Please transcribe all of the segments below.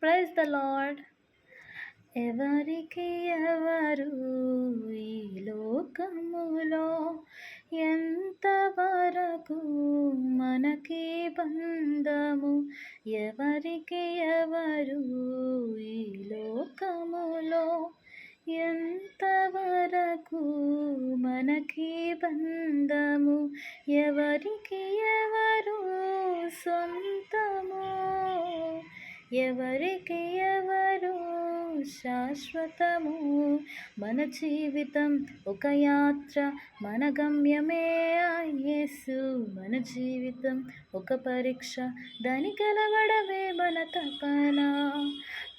Praise the lord. ఎవరికి ఎవరు ఈ లోకములో, ఎంతవరకు మనకి బంధము? ఎవరికి ఎవరు ఈ లోకములో, ఎంతవరకు మనకి బంధము? ఎవరికి ఎవరు సొంతము? ఎవరికి ఎవరు శాశ్వతము? మన జీవితం ఒక యాత్ర, మన గమ్యమే యేసు. మన జీవితం ఒక పరీక్ష, దాని గెలవడమే మన తపన.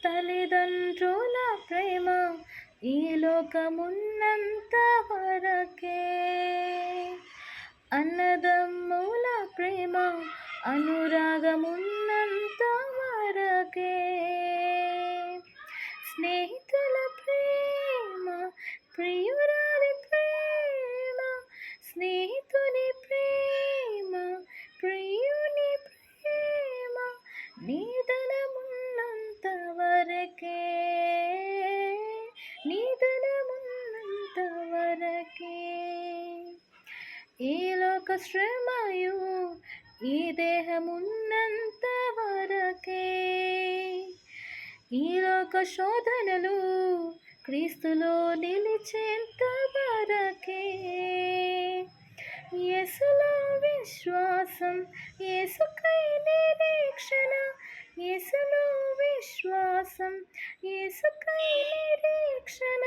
తల్లిదండ్రుల ప్రేమ ఈ లోకమున్నంత వరకే, అన్నదమ్ముల ప్రేమ అనురాగమున్నంత వరకే, స్నేహితుల ప్రేమ, ప్రియురాలి ప్రేమ, స్నేహితుని ప్రేమ, ప్రియుని ప్రేమ నీదనమున్నంత వరకే, నీదనమున్నంత వరకే. ఈ లోక శ్రమయు ఈ దేహమున్నంత వరకే, ఈ లోక శోధనలు క్రీస్తులో నిలిచేంత వరకే. యేసులో విశ్వాసం, యేసుకై నిరీక్షణ, యేసులో విశ్వాసం, యేసుకై నిరీక్షణ,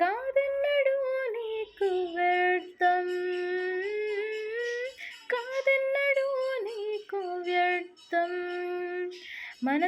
కాదన్నడు నీకు వ్యర్థం, కాదన్నడు నీకు వ్యర్థం.